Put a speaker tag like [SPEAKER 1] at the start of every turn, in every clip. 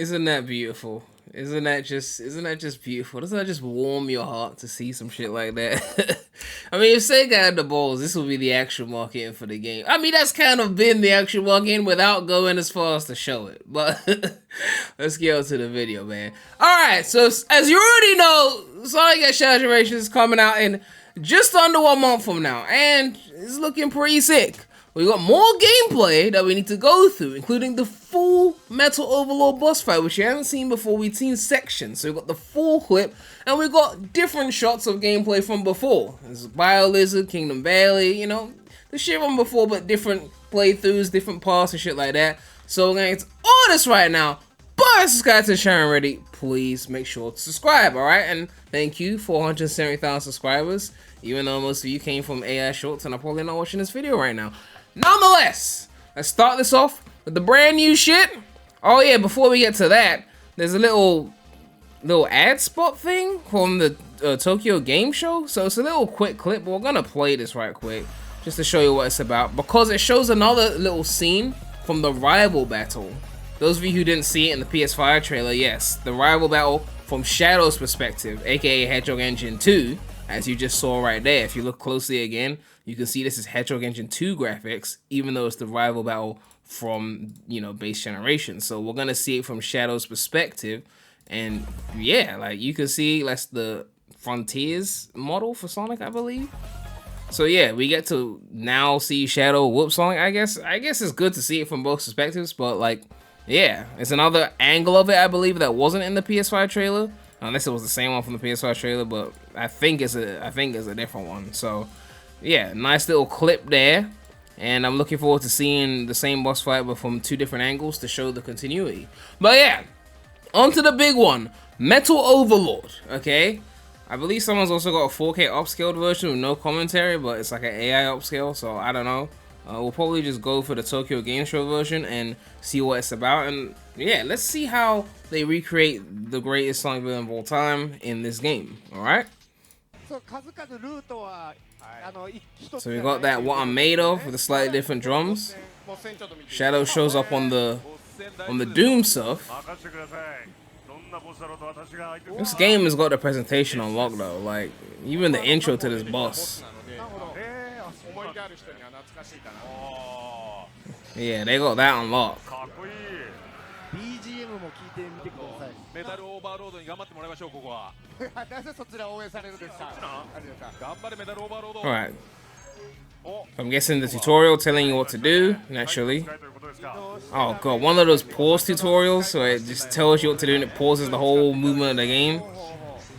[SPEAKER 1] Isn't that beautiful? Isn't that just beautiful? Doesn't that just warm your heart to see some shit like that? I mean, if Sega had the balls, this will be the actual marketing for the game. I mean, that's kind of been the actual marketing without going as far as to show it. But let's get on to the video, man. Alright, so as you already know, Sonic X Shadow Generation is coming out in just under 1 month from now. And it's looking pretty sick. We got more gameplay that we need to go through, including the full Metal Overlord boss fight, which you haven't seen before. We've seen sections, so we've got the full clip, and we've got different shots of gameplay from before. There's Bio Lizard, Kingdom Valley, you know, the shit from before, but different playthroughs, different paths and shit like that. So we're gonna get to all this right now. But subscribe to the channel already, please make sure to subscribe, alright? And thank you, 470,000 subscribers, even though most of you came from AI Shorts and are probably not watching this video right now. Nonetheless, let's start this off with the brand new shit. Oh yeah, before we get to that, there's a little ad spot thing from the Tokyo Game Show. So it's a little quick clip, but we're gonna play this right quick just to show you what it's about, because it shows another little scene from the rival battle. Those of you who didn't see it in the PS5 trailer, yes, the rival battle from Shadow's perspective, aka Hedgehog Engine 2, as you just saw right there. If you look closely again, you can see this is Hedgehog Engine 2 graphics, even though it's the rival battle from, you know, base generation. So we're gonna see it from Shadow's perspective, and yeah, like you can see that's the Frontiers model for Sonic, I believe. So yeah, we get to now see Shadow whoop Sonic. I guess it's good to see it from both perspectives, but like, yeah, it's another angle of it, I believe, that wasn't in the PS5 trailer, unless it was the same one from the PS5 trailer, but I think it's a different one. So yeah, nice little clip there, and I'm looking forward to seeing the same boss fight but from 2 different angles to show the continuity. But yeah, on to the big one, Metal Overlord, okay? I believe someone's also got a 4K upscaled version with no commentary, but it's like an AI upscale, so I don't know. We'll probably just go for the Tokyo Game Show version and see what it's about, and yeah, let's see how they recreate the greatest Sonic villain of all time in this game, alright? So we got that What I'm Made Of with the slightly different drums. Shadow shows up on the Doom stuff. This game has got the presentation on lock though, like even the intro to this boss. Yeah, they got that on lock. Alright. I'm guessing the tutorial telling you what to do, naturally. Oh god, one of those pause tutorials, so it just tells you what to do and it pauses the whole movement of the game.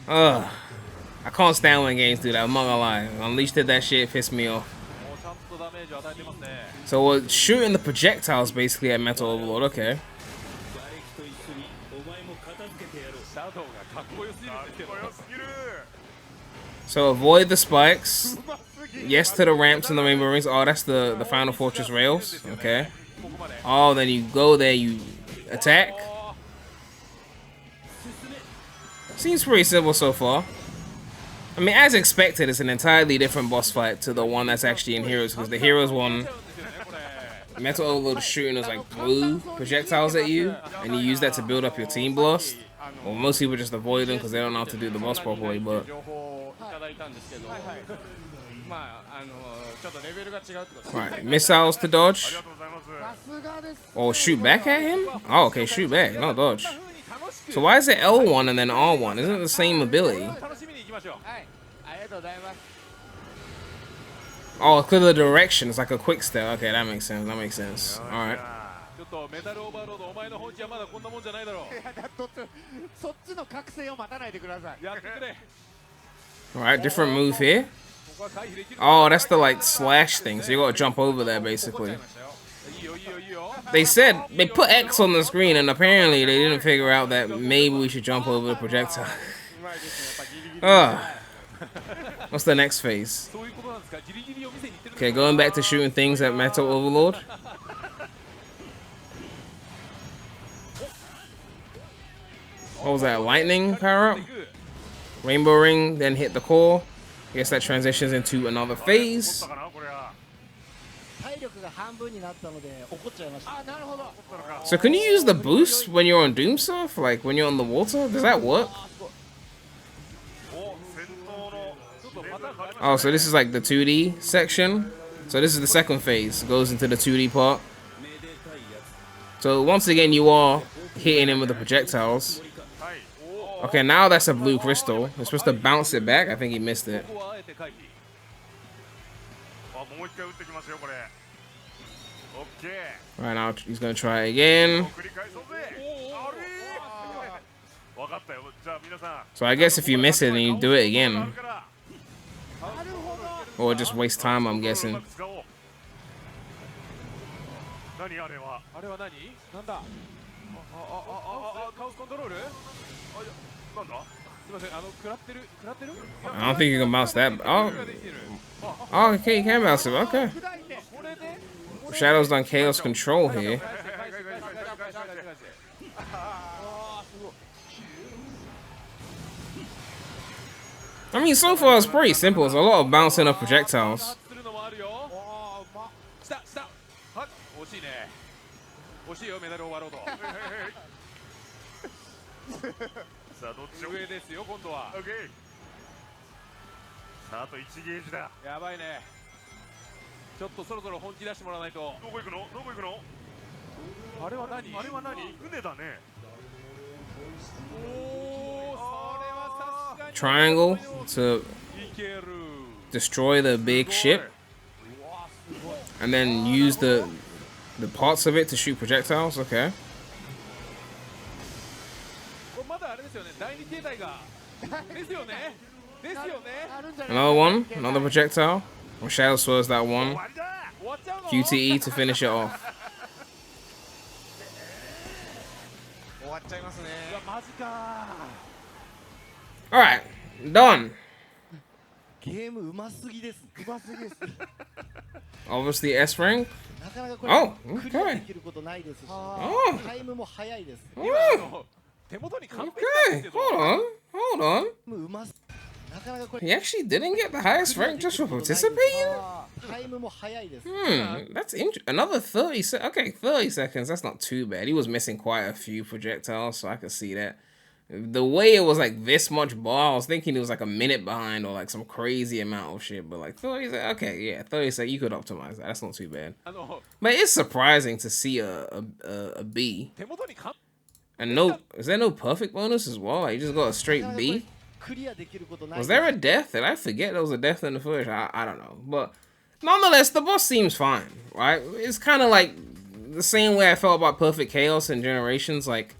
[SPEAKER 1] Ugh. I can't stand when games do that, I'm not gonna lie. Unleash did that shit, it pissed me off. So we're shooting the projectiles basically at Metal Overlord, okay. So avoid the spikes. Yes to the ramps and the rainbow rings. Oh, that's the Final Fortress rails. Okay. Oh, then you go there, you attack. Seems pretty simple so far. I mean, as expected, it's an entirely different boss fight to the one that's actually in Heroes, because the Heroes one, Metal Overlord shooting those like blue projectiles at you, and you use that to build up your Team Blast. Well, most people just avoid them because they don't know how to do the boss properly, but... Right, missiles to dodge. Or shoot back at him? Oh, okay, shoot back, not dodge. So why is it L1 and then R1? Isn't it the same ability? Oh, because of the direction, it's like a quick step. Okay, that makes sense, that makes sense. Alright. Alright, different move here. Oh, that's the like slash thing, so you gotta jump over there basically. They said, they put X on the screen and apparently they didn't figure out that maybe we should jump over the projectile. What's the next phase? Okay, going back to shooting things at Metal Overlord. What was that, lightning power up? Rainbow ring, then hit the core. I guess that transitions into another phase. So can you use the boost when you're on Doom Surf? Like when you're on the water? Does that work? Oh, so this is like the 2D section. So this is the second phase. It goes into the 2D part. So once again, you are hitting him with the projectiles. Okay, now that's a blue crystal. It's supposed to bounce it back. I think he missed it. Right now, he's gonna try again. So I guess if you miss it, then you do it again. Or just waste time, I'm guessing. I don't think you can bounce that. Oh, okay, you can bounce it. Okay. Shadow's done chaos control here. I mean, so far it's pretty simple. It's a lot of bouncing of projectiles. Triangle to destroy the big ship, and then use the parts of it to shoot projectiles. Okay. Another one, another projectile. Or Shadow swirls that one. QTE to finish it off. Alright, done. Obviously S rank. Oh, okay. Oh. Okay, hold on. He actually didn't get the highest rank just for participating? That's interesting. Another 30 seconds. Okay, 30 seconds. That's not too bad. He was missing quite a few projectiles, so I could see that. The way it was like this much bar, I was thinking it was like a minute behind or like some crazy amount of shit. But like 30 seconds, okay, yeah, 30 seconds. You could optimize that. That's not too bad. But it's surprising to see a B. And no, is there no perfect bonus as well? Like, you just got a straight B? Was there a death? Did I forget there was a death in the footage? I don't know. But nonetheless, the boss seems fine, right? It's kind of like the same way I felt about Perfect Chaos and Generations. Like,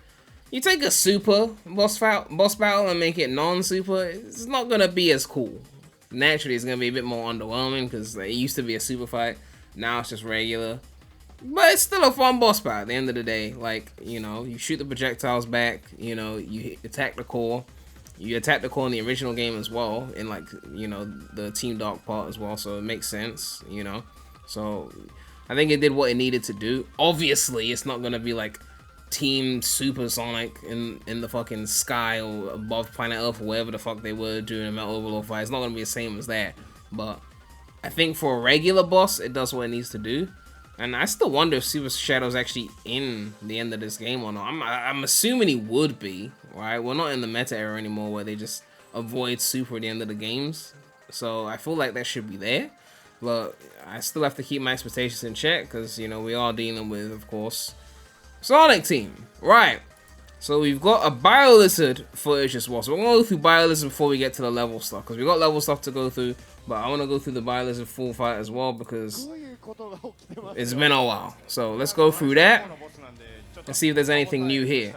[SPEAKER 1] you take a super boss battle and make it non-super, it's not going to be as cool. Naturally, it's going to be a bit more underwhelming because it used to be a super fight. Now it's just regular. But it's still a fun boss battle at the end of the day. Like, you know, you shoot the projectiles back, you know, you attack the core. You attack the core in the original game as well, in like, you know, the Team Dark part as well, so it makes sense, you know. So I think it did what it needed to do. Obviously, it's not gonna be like Team Supersonic in the fucking sky or above planet Earth or wherever the fuck they were doing a Metal Overlord fight. It's not gonna be the same as that. But I think for a regular boss, it does what it needs to do. And I still wonder if Super Shadow's actually in the end of this game or not. I'm assuming he would be, right? We're not in the meta era anymore where they just avoid Super at the end of the games. So I feel like that should be there. But I still have to keep my expectations in check because, you know, we are dealing with, of course, Sonic Team. Right. So we've got a Biolizard footage as well. So we're going to go through Biolizard before we get to the level stuff. Because we've got level stuff to go through. But I want to go through the Biolizard full fight as well because it's been a while. So let's go through that and see if there's anything new here.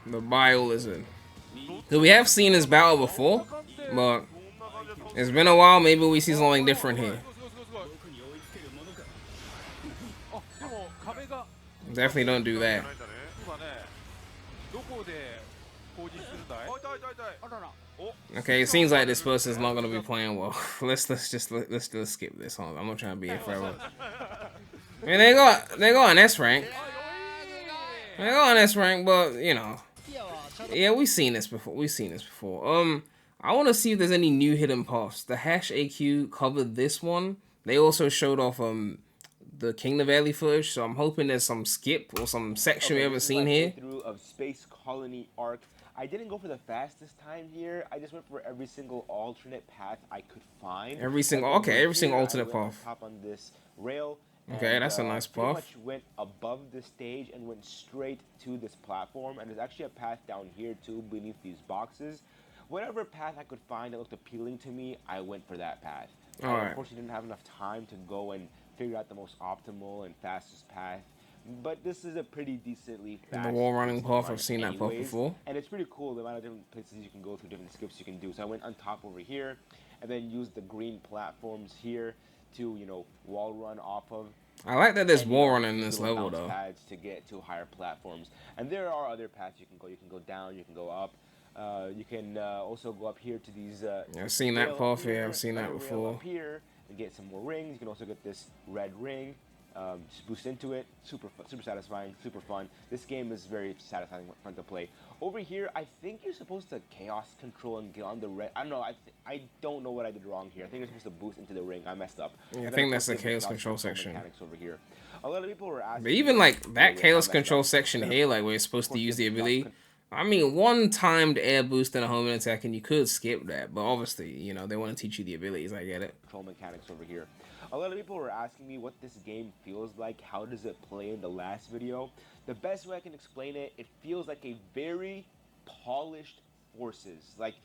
[SPEAKER 1] The Biolizard. So we have seen this battle before, but it's been a while. Maybe we see something different here. Definitely don't do that. Okay, it seems like this person's not gonna be playing well. Let's skip this. Hold on. I'm not trying to be here forever. I mean, they go on S rank. They go on S rank, but you know, yeah, we've seen this before. We've seen this before. I want to see if there's any new hidden paths. The Hash AQ covered this one. They also showed off the Kingdom Valley footage, so I'm hoping there's some skip or some section we haven't seen here.
[SPEAKER 2] Through of Space Colony Arc. I didn't go for the fastest time here. I just went for every single alternate path I could find.
[SPEAKER 1] Every single alternate path.
[SPEAKER 2] Hop on this rail.
[SPEAKER 1] Okay, that's a nice
[SPEAKER 2] pretty
[SPEAKER 1] path.
[SPEAKER 2] much went above the stage and went straight to this platform. And there's actually a path down here too, beneath these boxes. Whatever path I could find that looked appealing to me, I went for that path. I unfortunately didn't have enough time to go and figure out the most optimal and fastest path. But this is a pretty decently fast.
[SPEAKER 1] The wall running path, I've seen that path before.
[SPEAKER 2] And it's pretty cool the amount of different places you can go through, different skips you can do. So I went on top over here, and then used the green platforms here to, you know, wall run off of.
[SPEAKER 1] I like that there's wall running in this level though.
[SPEAKER 2] Pads to get to higher platforms, and there are other paths you can go. You can go down, you can go up. You can also go up here to these.
[SPEAKER 1] I've seen that path here. I've seen that before.
[SPEAKER 2] Up here and get some more rings. You can also get this red ring. Just boost into it. Super satisfying. Super fun. This game is very satisfying, fun to play. Over here, I think you're supposed to chaos control and get on the red. I don't know. I don't know what I did wrong here. I think you're supposed to boost into the ring. I messed up.
[SPEAKER 1] Yeah, I think that's the chaos control section.
[SPEAKER 2] Over here. A lot of people were asking.
[SPEAKER 1] But even like that chaos control section here, like where you're supposed to use the ability. I mean, one timed air boost and a homing attack, and you could skip that. But obviously, you know, they want to teach you the abilities. I get it.
[SPEAKER 2] Control mechanics over here. A lot of people were asking me what this game feels like. How does it play in the last video? The best way I can explain it, it feels like a very polished Forces. Like,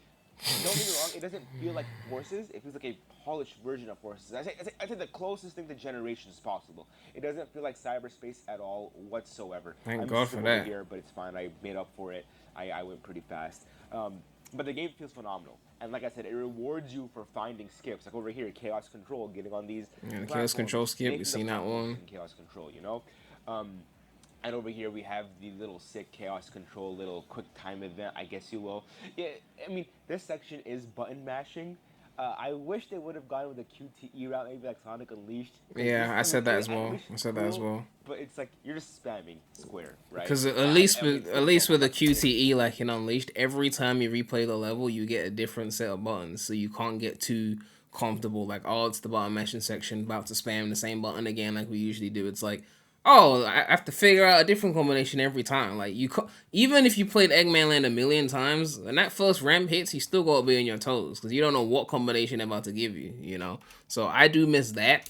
[SPEAKER 2] don't get me wrong, it doesn't feel like Forces. It feels like a polished version of Forces. I say the closest thing to Generations possible. It doesn't feel like cyberspace at all whatsoever.
[SPEAKER 1] Thank God for that.
[SPEAKER 2] Here, but it's fine. I made up for it. I went pretty fast. But the game feels phenomenal. And like I said, it rewards you for finding skips. Like over here, Chaos Control, getting on these.
[SPEAKER 1] Yeah, the Chaos Control skip, we've seen that one.
[SPEAKER 2] Chaos Control, you know? And over here, we have the little sick Chaos Control, little quick time event, I guess you will. Yeah, I mean, this section is button mashing. I wish they would have gone with a QTE route, maybe like Sonic Unleashed.
[SPEAKER 1] Yeah, I said that as well. I said that as well.
[SPEAKER 2] But it's like you're just spamming square, right?
[SPEAKER 1] Because at least with a QTE like in Unleashed, every time you replay the level, you get a different set of buttons, so you can't get too comfortable. Like, oh, it's the button mashing section, about to spam the same button again, like we usually do. It's like, oh, I have to figure out a different combination every time. Like, even if you played Eggman Land a million times, when that first ramp hits, you still gotta be on your toes because you don't know what combination they're about to give you, you know? So I do miss that.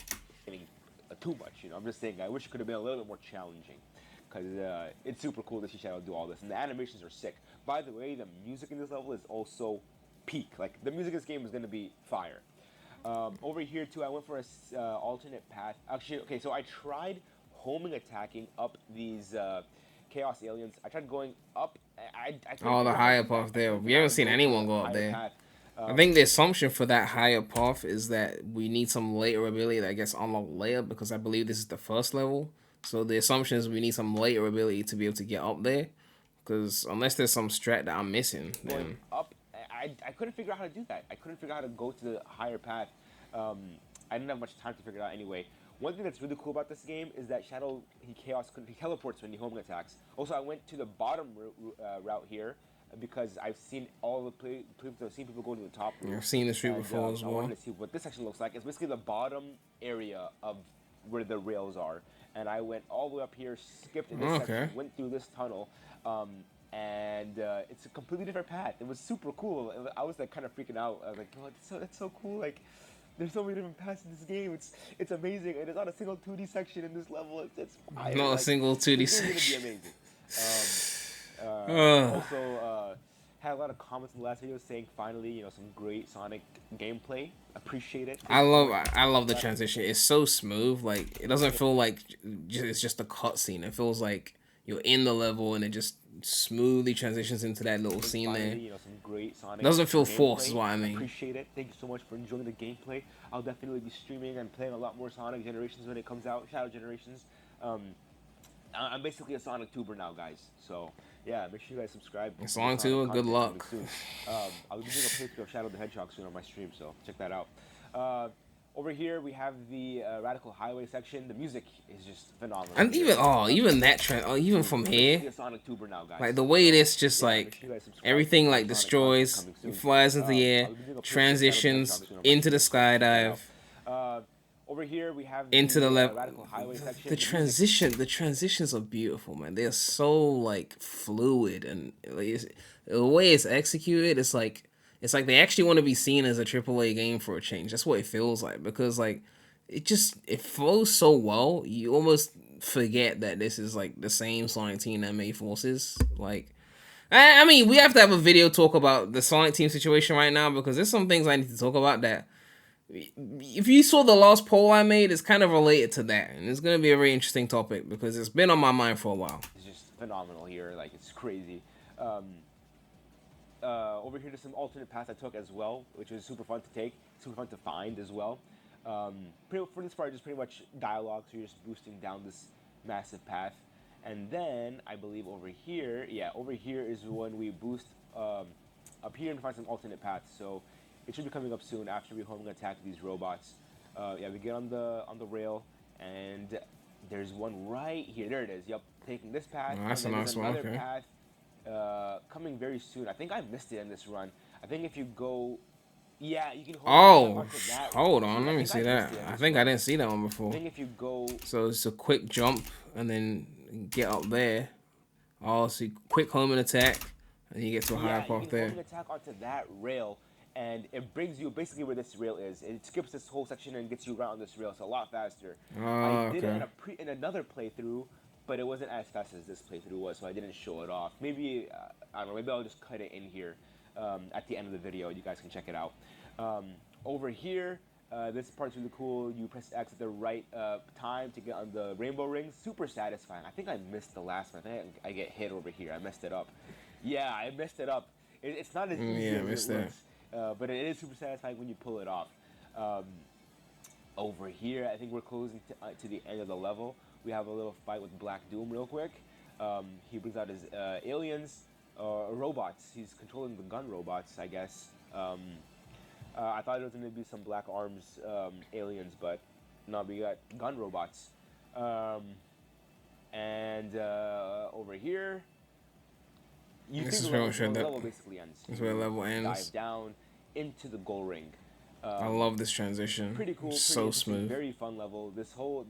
[SPEAKER 2] Too much, you know? I'm just saying, I wish it could have been a little bit more challenging because it's super cool to see Shadow do all this, and the animations are sick. By the way, the music in this level is also peak. Like, the music in this game is gonna be fire. Over here, too, I went for a alternate path. Actually, okay, so I tried homing attacking up these Chaos Aliens. I tried going up.
[SPEAKER 1] Oh, the higher path there. We haven't seen anyone go up there. I think the assumption for that higher path is that we need some later ability that gets unlocked later because I believe this is the first level. So the assumption is we need some later ability to be able to get up there. Because unless there's some strat that I'm missing, then...
[SPEAKER 2] Up, I couldn't figure out how to do that. I couldn't figure out how to go to the higher path. I didn't have much time to figure it out anyway. One thing that's really cool about this game is that Shadow, he teleports when he home attacks. Also, I went to the bottom route here because I've seen all the I've seen people go to the top route.
[SPEAKER 1] I've seen this route before as well.
[SPEAKER 2] I wanted to see what this section looks like. It's basically the bottom area of where the rails are. And I went all the way up here, skipped in this section, went through this tunnel, and it's a completely different path. It was super cool. I was like kind of freaking out. I was like, oh, that's so cool. Like, there's so many different paths in this game. It's amazing, and there's not a single 2D section in this level. It's
[SPEAKER 1] not a single 2D section.
[SPEAKER 2] It's gonna be amazing. Also, had a lot of comments in the last video saying finally, you know, some great Sonic gameplay. Appreciate it.
[SPEAKER 1] I love the transition. It's so smooth. Like, it doesn't feel like it's just a cutscene. It feels like you're in the level and it just smoothly transitions into that little scene there.
[SPEAKER 2] You know, some great Sonic
[SPEAKER 1] doesn't feel forced, is what I mean.
[SPEAKER 2] Appreciate it. Thank you so much for enjoying the gameplay. I'll definitely be streaming and playing a lot more Sonic Generations when it comes out. Shadow Generations. I'm basically a Sonic tuber now, guys. So yeah, make sure you guys subscribe.
[SPEAKER 1] Sonic tuber, good luck.
[SPEAKER 2] I'll be doing a playthrough of Shadow the Hedgehog soon on my stream, so check that out. Over here we have the Radical Highway section. The music is just phenomenal.
[SPEAKER 1] And even that even from here,
[SPEAKER 2] a Sonic tuber now, guys.
[SPEAKER 1] like the way this just
[SPEAKER 2] Yeah,
[SPEAKER 1] like
[SPEAKER 2] sure you guys subscribe.
[SPEAKER 1] everything like
[SPEAKER 2] Sonic
[SPEAKER 1] destroys,
[SPEAKER 2] content coming soon.
[SPEAKER 1] flies into the air,
[SPEAKER 2] I'll be doing a post
[SPEAKER 1] transitions
[SPEAKER 2] channel
[SPEAKER 1] into the
[SPEAKER 2] check it
[SPEAKER 1] skydive,
[SPEAKER 2] out. Over here we have
[SPEAKER 1] into the level.
[SPEAKER 2] Radical Highway section.
[SPEAKER 1] The transitions are beautiful, man. They're so like fluid, and like, the way it's executed, it's like they actually want to be seen as a AAA game for a change. That's what it feels like, because like it flows so well. You almost forget that this is like the same Sonic team that made Forces. Like, I mean, we have to have a video talk about the Sonic team situation right now, because there's some things I need to talk about that. If you saw the last poll I made, it's kind of related to that, and it's going to be a very interesting topic because it's been on my mind for a while.
[SPEAKER 2] It's just phenomenal here, like it's crazy. Over here, there's some alternate paths I took as well, which was super fun to take, super fun to find as well. For this part, just pretty much dialogue, so you're just boosting down this massive path. And then, I believe over here is when we boost up here and find some alternate paths. So it should be coming up soon after we home attack these robots. Yeah, we get on the rail, and there's one right here. There it is. Yep, taking this path.
[SPEAKER 1] Oh, that's a nice one. Okay.
[SPEAKER 2] Path coming very soon. I think I missed it in this run. I think if you go, yeah, you can.
[SPEAKER 1] Hold on, let me see that. I think I didn't see that one before.
[SPEAKER 2] I think if you go,
[SPEAKER 1] so it's a quick jump and then get up there. Oh, so quick homing attack, and you get to a higher path there.
[SPEAKER 2] You can attack onto that rail, and it brings you basically where this rail is. It skips this whole section and gets you around this rail. It's a lot faster. I did it in another playthrough, but it wasn't as fast as this playthrough was, so I didn't show it off. Maybe, I don't know, maybe I'll just cut it in here at the end of the video. You guys can check it out. Over here, this part's really cool. You press X at the right time to get on the rainbow ring. Super satisfying. I think I missed the last one. I think I get hit over here. I messed it up. Yeah, I messed it up. It's not as easy as it looks. But it is super satisfying when you pull it off. Over here, I think we're closing to the end of the level. We have a little fight with Black Doom real quick. He brings out his aliens, robots. He's controlling the gun robots, I guess. I thought it was going to be some Black Arms aliens, but no, we got gun robots. And over here,
[SPEAKER 1] this is where
[SPEAKER 2] the level basically ends.
[SPEAKER 1] This is where the level ends.
[SPEAKER 2] Dive down into the goal ring.
[SPEAKER 1] I love this transition.
[SPEAKER 2] Pretty cool.
[SPEAKER 1] So smooth.
[SPEAKER 2] Very fun level. The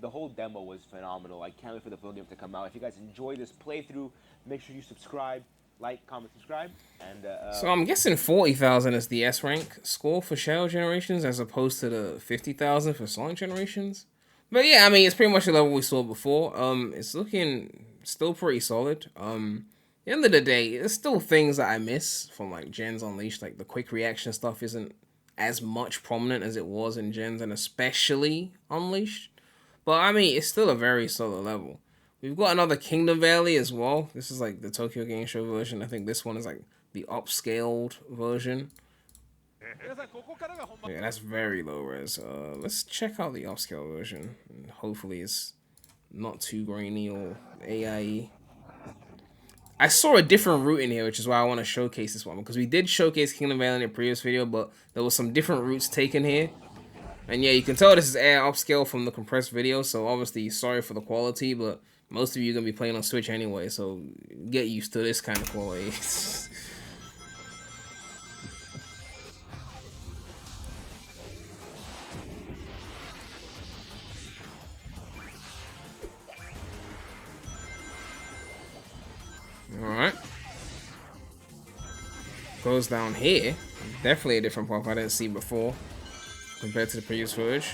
[SPEAKER 2] whole demo was phenomenal. I can't wait for the full game to come out. If you guys enjoy this playthrough, make sure you subscribe, like, comment, subscribe, and.
[SPEAKER 1] So I'm guessing 40,000 is the S rank score for Shadow Generations as opposed to the 50,000 for Sonic Generations. But yeah, I mean, it's pretty much the level we saw before. It's looking still pretty solid. At the end of the day, there's still things that I miss from like Gens Unleashed. Like the quick reaction stuff isn't as much prominent as it was in Gens, and especially Unleashed. But I mean, it's still a very solid level. We've got another Kingdom Valley as well. This is like the Tokyo Game Show version. I think this one is like the upscaled version. Yeah, that's very low res. Let's check out the upscale version. Hopefully it's not too grainy or AIE. I saw a different route in here, which is why I want to showcase this one, because we did showcase Kingdom Valley in the previous video, but there was some different routes taken here. And yeah, you can tell this is air upscale from the compressed video, so obviously sorry for the quality, but most of you are going to be playing on Switch anyway, so get used to this kind of quality. Alright. Goes down here. Definitely a different path I didn't see before compared to the previous footage.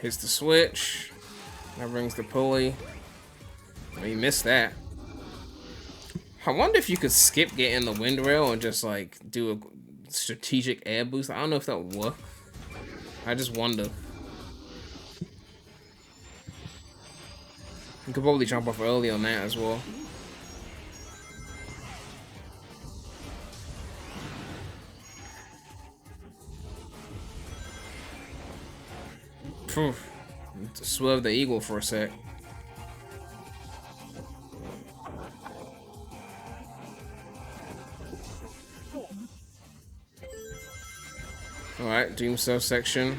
[SPEAKER 1] Hits the switch. That brings the pulley. Oh, you missed that. I wonder if you could skip getting the wind rail and just like do a strategic air boost. I don't know if that would work. I just wonder. You could probably jump off early on that as well. Swerve the eagle for a sec. Alright, Doom Surf section.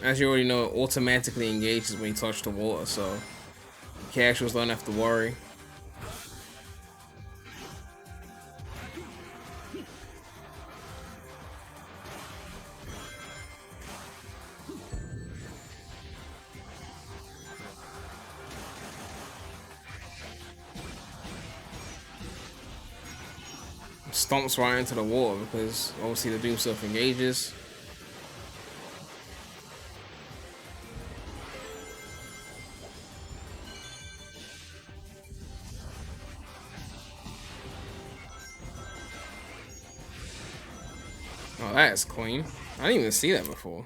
[SPEAKER 1] As you already know, it automatically engages when you touch the water, so casuals don't have to worry. Stomps right into the water because obviously the Doom Surf engages. Oh, that's clean. I didn't even see that before.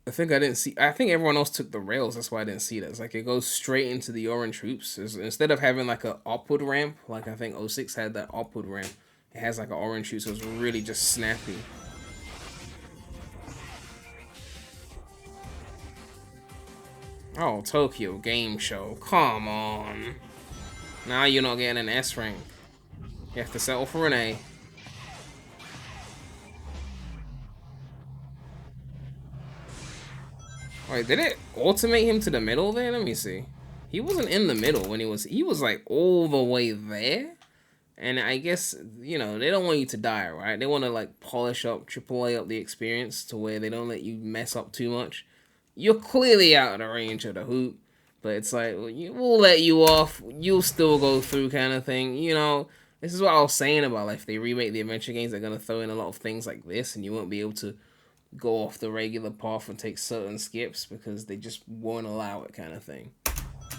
[SPEAKER 1] I think everyone else took the rails. That's why I didn't see that. It's like it goes straight into the orange hoops. Instead of having like a upward ramp, like I think 06 had that upward ramp, it has like an orange hoop, so it's really just snappy. Oh, Tokyo Game Show. Come on. Now you're not getting an S rank. You have to settle for an A. Wait, did it ultimate him to the middle there? Let me see. He wasn't in the middle when he was like all the way there. And I guess, you know, they don't want you to die, right? They want to like polish up, AAA up the experience to where they don't let you mess up too much. You're clearly out of the range of the hoop, but it's like, we'll let you off. You'll still go through kind of thing. You know, this is what I was saying about like if they remake the adventure games, they're going to throw in a lot of things like this and you won't be able to go off the regular path and take certain skips because they just won't allow it kind of thing.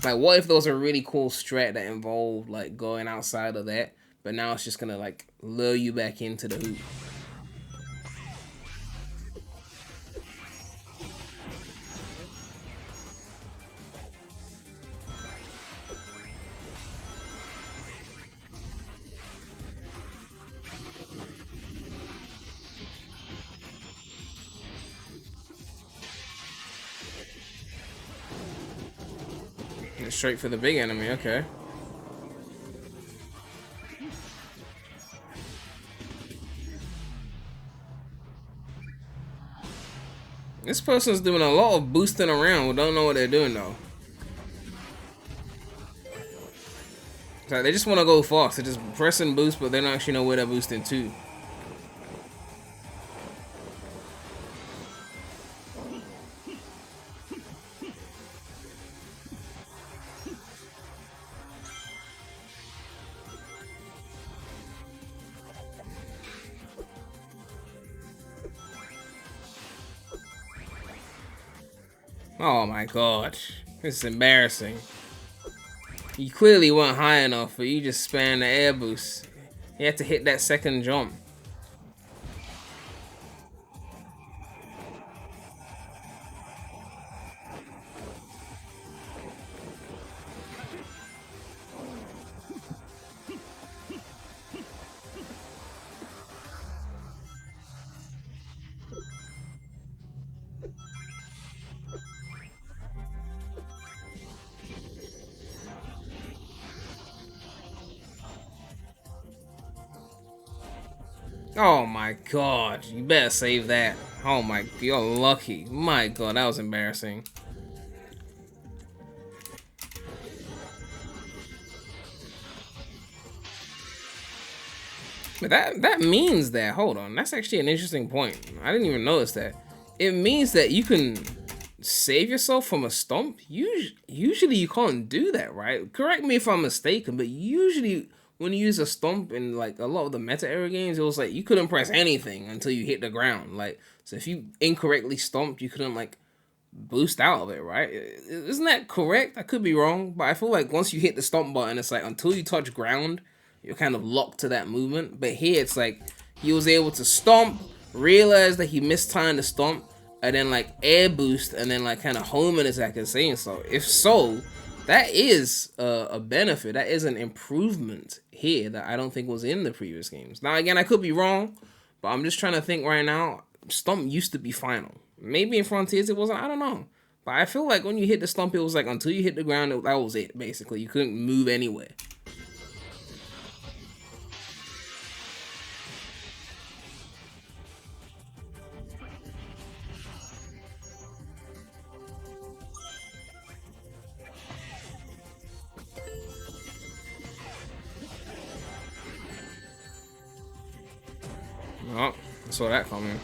[SPEAKER 1] Like, what if there was a really cool strat that involved like going outside of that, but now it's just gonna like lure you back into the hoop? Straight for the big enemy, okay. This person's doing a lot of boosting around. We don't know what they're doing though. It's like they just want to go fast. They're just pressing boost, but they don't actually know where they're boosting to. Oh my god. This is embarrassing. You clearly weren't high enough, but you just spammed the air boost. You had to hit that second jump. Oh my god, you better save that. Oh my, you're lucky. My god, that was embarrassing. But that means that, hold on, that's actually an interesting point. I didn't even notice that. It means that you can save yourself from a stomp. Usually you can't do that, right? Correct me if I'm mistaken, but usually when you use a stomp in like a lot of the meta era games, it was like you couldn't press anything until you hit the ground. Like, so if you incorrectly stomped, you couldn't like boost out of it, right? Isn't that correct? I could be wrong, but I feel like once you hit the stomp button, it's like until you touch ground, you're kind of locked to that movement. But here it's like he was able to stomp, realize that he mistimed the stomp, and then like air boost, and then like kind of home an attack and saying so. If so, that is a benefit. That is an improvement here that I don't think was in the previous games. Now again, I could be wrong, but I'm just trying to think right now. Stomp used to be final. Maybe in Frontiers it wasn't. I don't know. But I feel like when you hit the stomp, it was like until you hit the ground, that was it. Basically, you couldn't move anywhere. Oh, I saw that coming.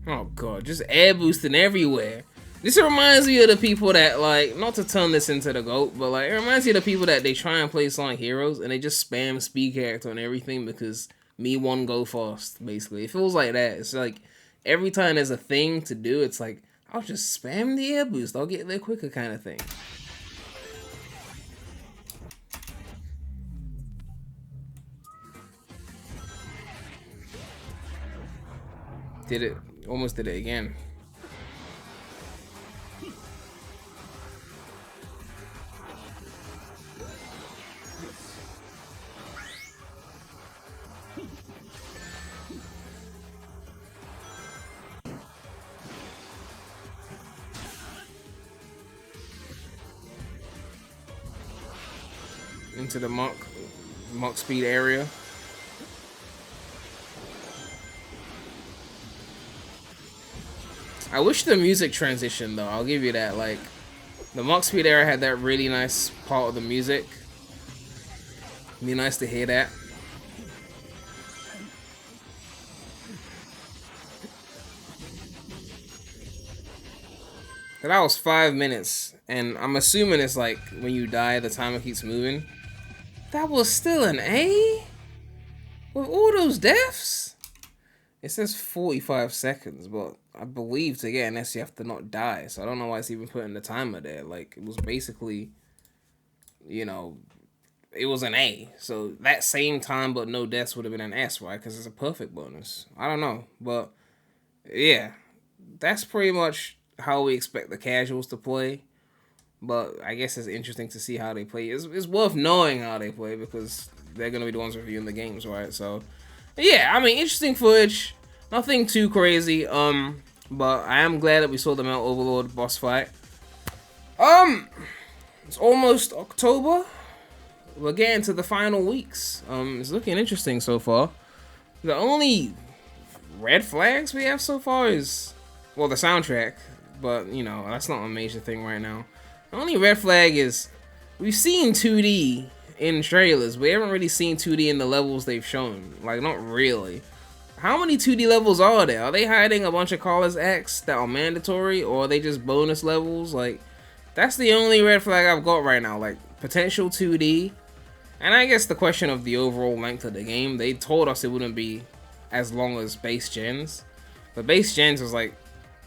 [SPEAKER 1] Oh god, just air boosting everywhere. This reminds me of the people that, like, not to turn this into the GOAT, but like it reminds me of the people that they try and play Sonic Heroes and they just spam speed character on everything because me one go fast, basically. It feels like that. It's like every time there's a thing to do, it's like, I'll just spam the air boost, I'll get there quicker kind of thing. Did it, almost did it again. Into the Mach speed area. I wish the music transition though, I'll give you that. Like, the Mach speed area had that really nice part of the music. It'd be nice to hear that. That was 5 minutes, and I'm assuming it's like when you die, the timer keeps moving. That was still an A? With all those deaths? It says 45 seconds, but I believe to get an S you have to not die, so I don't know why it's even putting the timer there. Like, it was basically, you know, it was an A. So that same time but no deaths would have been an S, right? Because it's a perfect bonus. I don't know, but yeah, that's pretty much how we expect the casuals to play. But I guess it's interesting to see how they play. It's worth knowing how they play because they're going to be the ones reviewing the games, right? So, yeah, I mean, interesting footage. Nothing too crazy. But I am glad that we saw the Metal Overlord boss fight. It's almost October. We're getting to the final weeks. It's looking interesting so far. The only red flags we have so far is, well, the soundtrack. But, you know, that's not a major thing right now. The only red flag is we've seen 2D in trailers. We haven't really seen 2D in the levels they've shown. Like, not really. How many 2D levels are there? Are they hiding a bunch of Colors X that are mandatory? Or are they just bonus levels? Like, that's the only red flag I've got right now. Like, potential 2D. And I guess the question of the overall length of the game. They told us it wouldn't be as long as base gens. But base gens was like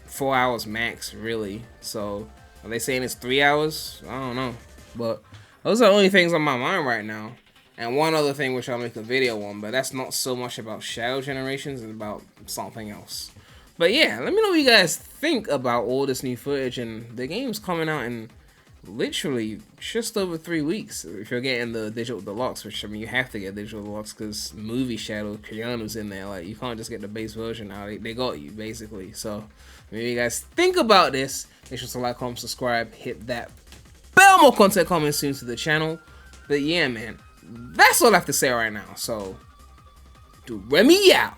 [SPEAKER 1] 4 hours max, really. So, are they saying it's 3 hours? I don't know. But those are the only things on my mind right now. And one other thing which I'll make a video on, but that's not so much about shadow generations, it's about something else. But yeah, let me know what you guys think about all this new footage. And the game's coming out in literally just over 3 weeks. If you're getting the digital deluxe, which I mean you have to get digital deluxe because movie shadow Keanu's in there. Like, you can't just get the base version now. They got you basically. So maybe you guys think about this. Make sure to like, comment, subscribe, hit that bell. More content coming soon to the channel. But yeah, man, that's all I have to say right now. So, Premy out.